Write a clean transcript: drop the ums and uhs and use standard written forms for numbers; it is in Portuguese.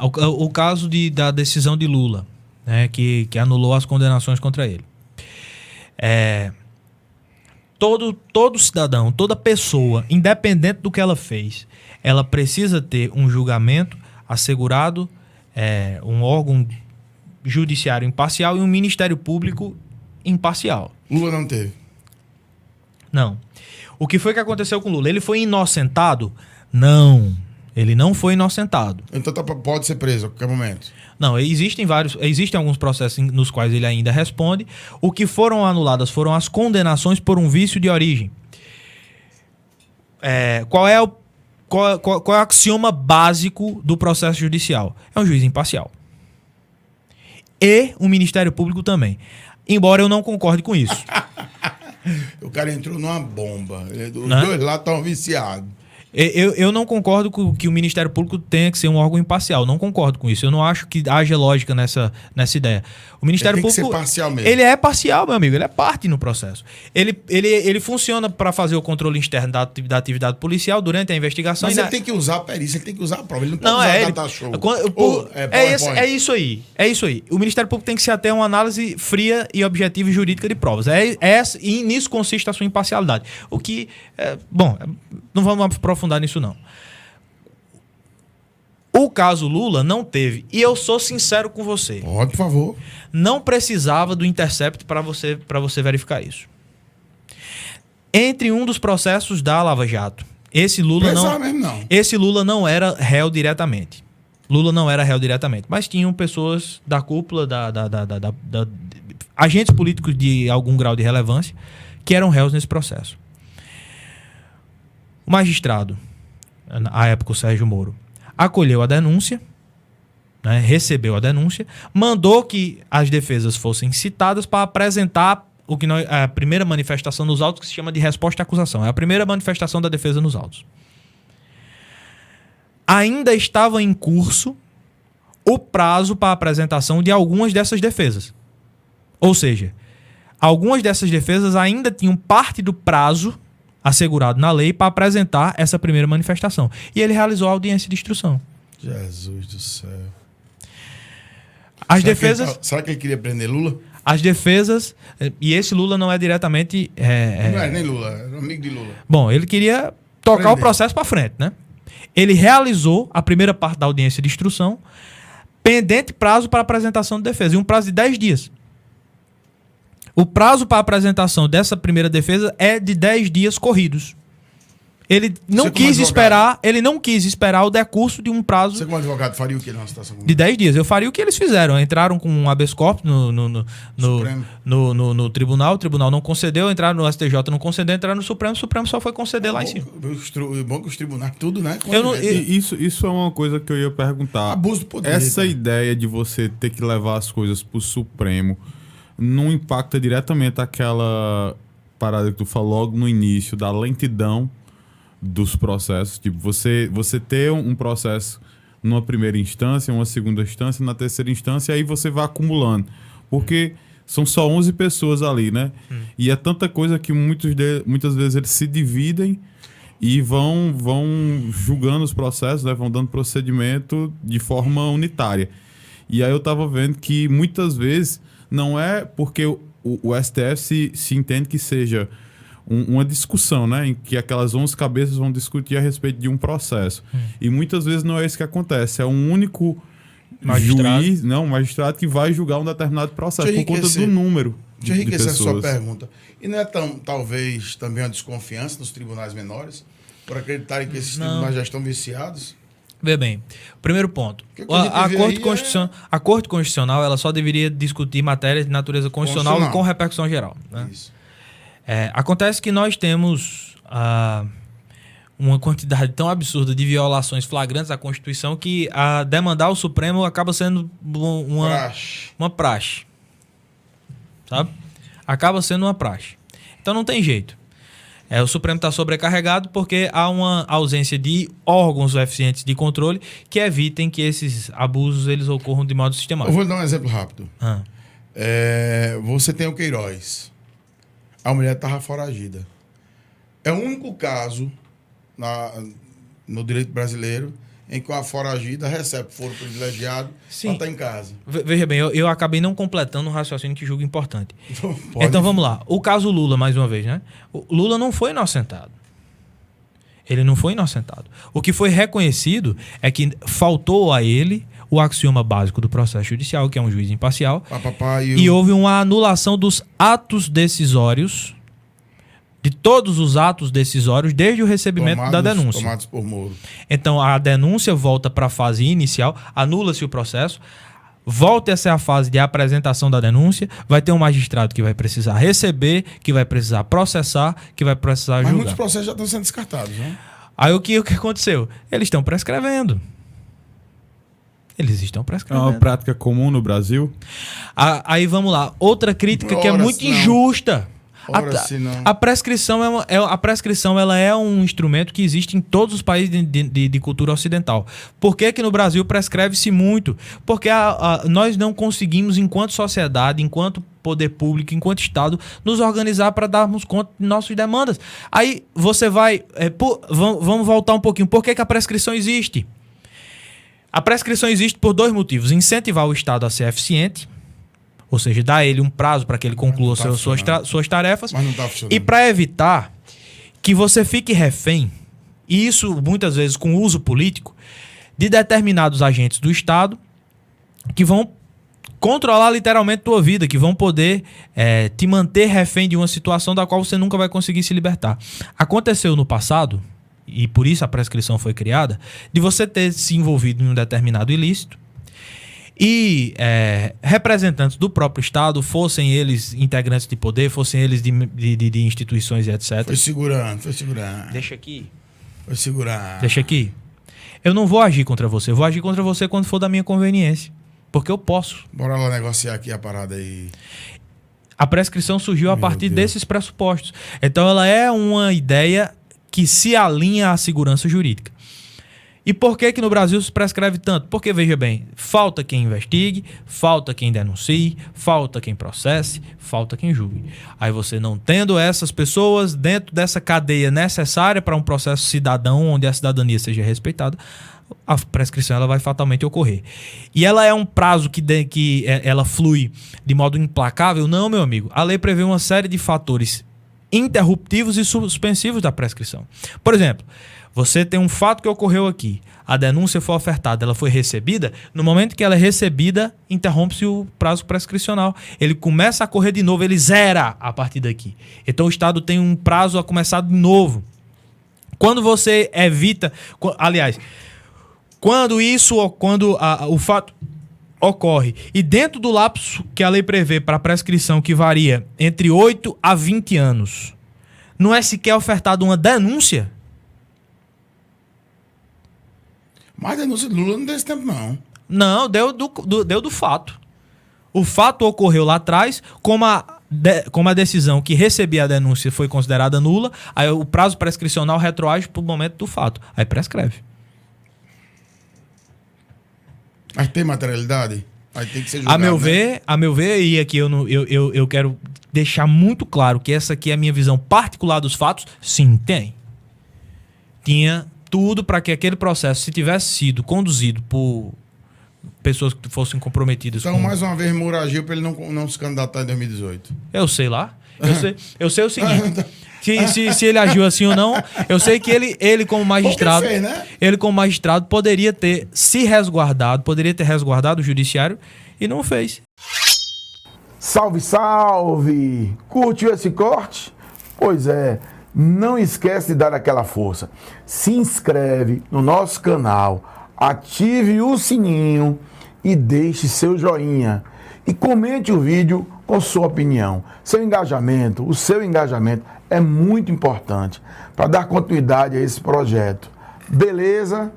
O caso da decisão de Lula, né, que anulou as condenações contra ele. Todo cidadão, toda pessoa, independente do que ela fez, ela precisa ter um julgamento assegurado, um órgão judiciário imparcial e um Ministério Público imparcial. Lula não teve? Não. O que foi que aconteceu com Lula? Ele foi inocentado? Não. Ele não foi inocentado. Então pode ser preso a qualquer momento? Não, existem alguns processos nos quais ele ainda responde. O que foram anuladas foram as condenações por um vício de origem. Qual é o axioma básico do processo judicial? É um juiz imparcial. E o Ministério Público também. Embora eu não concorde com isso. O cara entrou numa bomba. Os dois lá estão viciados. Eu não concordo com que o Ministério Público tenha que ser um órgão imparcial. Não concordo com isso. Eu não acho que haja lógica nessa ideia. O Ministério Público... Tem que ser parcial mesmo. Ele é parcial, meu amigo. Ele é parte no processo. Ele funciona para fazer o controle externo da atividade policial durante a investigação. Mas ele tem que usar a perícia, ele tem que usar a prova. Ele não pode usar data show. É isso aí. É isso aí. O Ministério Público tem que se ater a uma análise fria e objetiva e jurídica de provas. E nisso consiste a sua imparcialidade. O que... não vamos aprofundar nisso, não. O caso Lula não teve. E eu sou sincero com você. Pode, por favor. Não precisava do Intercept para você verificar isso. Entre um dos processos da Lava Jato, esse Lula não era réu diretamente. Mas tinham pessoas da cúpula, agentes políticos de algum grau de relevância, que eram réus nesse processo. O magistrado, à época o Sérgio Moro, acolheu a denúncia, né, recebeu a denúncia, mandou que as defesas fossem citadas para apresentar a primeira manifestação nos autos, que se chama de resposta à acusação. É a primeira manifestação da defesa nos autos. Ainda estava em curso o prazo para a apresentação de algumas dessas defesas. Ou seja, algumas dessas defesas ainda tinham parte do prazo assegurado na lei para apresentar essa primeira manifestação. E ele realizou a audiência de instrução. Jesus do céu. Será que ele queria prender Lula? As defesas... E esse Lula não é diretamente... Não é nem Lula, é amigo de Lula. Bom, ele queria tocar o processo para frente, né? Ele realizou a primeira parte da audiência de instrução, pendente prazo para apresentação de defesa, e um prazo de 10 dias. O prazo para a apresentação dessa primeira defesa é de 10 dias corridos. Ele não quis esperar o decurso de um prazo... Você como advogado faria o que numa situação como de 10 dias? Eu faria o que eles fizeram. Entraram com um habeas corpus no tribunal, o tribunal não concedeu, entraram no STJ, não concedeu, entraram no Supremo, o Supremo só foi conceder lá em cima. Bom que os tribunais, tudo, né? Isso é uma coisa que eu ia perguntar. Abuso do poder. Essa ideia de você ter que levar as coisas pro Supremo não impacta diretamente aquela parada que tu falou logo no início, da lentidão dos processos? Tipo, você ter um processo numa primeira instância, uma segunda instância, na terceira instância, aí você vai acumulando. Porque são só 11 pessoas ali, né? E é tanta coisa que muitas vezes eles se dividem e vão julgando os processos, né? Vão dando procedimento de forma unitária. E aí eu tava vendo que muitas vezes não é porque o STF se entende que seja uma discussão, né, em que aquelas 11 cabeças vão discutir a respeito de um processo. E muitas vezes não é isso que acontece. É um único magistrado que vai julgar um determinado processo por conta do número de pessoas. Deixa eu enriquecer a sua pergunta. E não é talvez também uma desconfiança nos tribunais menores por acreditarem que esses tribunais já estão viciados? Vê bem, primeiro ponto. A Corte Constitucional ela só deveria discutir matérias de natureza constitucional com repercussão geral. Né? Isso. Acontece que nós temos uma quantidade tão absurda de violações flagrantes à Constituição que demandar o Supremo acaba sendo uma praxe. Sabe? Acaba sendo uma praxe. Então não tem jeito. O Supremo está sobrecarregado porque há uma ausência de órgãos eficientes de controle que evitem que esses abusos eles ocorram de modo sistemático. Eu vou dar um exemplo rápido. Você tem o Queiroz. A mulher estava foragida. É o único caso no direito brasileiro em que a foragida recebe foro privilegiado para estar em casa. Veja bem, eu acabei não completando um raciocínio que julgo importante. Então vamos lá. O caso Lula, mais uma vez, né? O Lula não foi inocentado. Ele não foi inocentado. O que foi reconhecido é que faltou a ele o axioma básico do processo judicial, que é um juiz imparcial, e houve uma anulação dos atos decisórios, de todos os atos decisórios, desde o recebimento da denúncia. Tomados por Moro. Então, a denúncia volta para a fase inicial, anula-se o processo, volta a ser a fase de apresentação da denúncia, vai ter um magistrado que vai precisar receber, que vai precisar processar, que vai precisar julgar. Mas muitos processos já estão sendo descartados, né? Aí o que aconteceu? Eles estão prescrevendo. Eles estão prescrevendo. É uma prática comum no Brasil? Aí vamos lá. Outra crítica que é muito injusta. A prescrição ela é um instrumento que existe em todos os países de cultura ocidental. Por que que no Brasil prescreve-se muito? Porque nós não conseguimos, enquanto sociedade, enquanto poder público, enquanto Estado, nos organizar para darmos conta de nossas demandas. Aí você vai... vamos voltar um pouquinho. Por que que a prescrição existe? A prescrição existe por dois motivos. Incentivar o Estado a ser eficiente, ou seja, dar a ele um prazo para que ele conclua suas tarefas. Mas não tá funcionando. E para evitar que você fique refém, e isso muitas vezes com uso político, de determinados agentes do Estado que vão controlar literalmente tua vida, que vão poder te manter refém de uma situação da qual você nunca vai conseguir se libertar. Aconteceu no passado, e por isso a prescrição foi criada, de você ter se envolvido em um determinado ilícito, e representantes do próprio Estado, fossem eles integrantes de poder, fossem eles de instituições e etc. Foi segurando. Deixa aqui. Foi segurando. Deixa aqui. Eu não vou agir contra você. Eu vou agir contra você quando for da minha conveniência. Porque eu posso. Bora lá negociar aqui a parada aí. A prescrição surgiu a partir desses pressupostos. Então ela é uma ideia que se alinha à segurança jurídica. E por que que no Brasil se prescreve tanto? Porque, veja bem, falta quem investigue, falta quem denuncie, falta quem processe, falta quem julgue. Aí você não tendo essas pessoas dentro dessa cadeia necessária para um processo cidadão, onde a cidadania seja respeitada, a prescrição ela vai fatalmente ocorrer. E ela é um prazo que ela flui de modo implacável? Não, meu amigo. A lei prevê uma série de fatores interruptivos e suspensivos da prescrição. Por exemplo, você tem um fato que ocorreu aqui. A denúncia foi ofertada, ela foi recebida. No momento que ela é recebida, interrompe-se o prazo prescricional. Ele começa a correr de novo, ele zera a partir daqui. Então o Estado tem um prazo a começar de novo. Quando você evita... Aliás, quando o fato ocorre, e dentro do lapso que a lei prevê para a prescrição, que varia entre 8 a 20 anos, não é sequer ofertada uma denúncia? Mas a denúncia do Lula não deu esse tempo, não. Não, deu do fato. O fato ocorreu lá atrás, como a decisão que recebia a denúncia foi considerada nula, aí o prazo prescricional retroage para o momento do fato. Aí prescreve. Mas tem materialidade? Aí tem que ser julgado, a meu ver, e aqui eu quero deixar muito claro que essa aqui é a minha visão particular dos fatos. Sim, tem. Tinha tudo para que aquele processo, se tivesse sido conduzido por pessoas que fossem comprometidas. Então, mais uma vez, Moro agiu para ele não se candidatar em 2018. Eu sei lá. Eu sei o seguinte. Se ele agiu assim ou não, eu sei que ele como magistrado, fez, né? Ele como magistrado poderia ter se resguardado, poderia ter resguardado o judiciário e não fez. Salve, salve! Curtiu esse corte? Pois é, não esquece de dar aquela força. Se inscreve no nosso canal, ative o sininho e deixe seu joinha. E comente o vídeo com sua opinião. O seu engajamento é muito importante para dar continuidade a esse projeto. Beleza?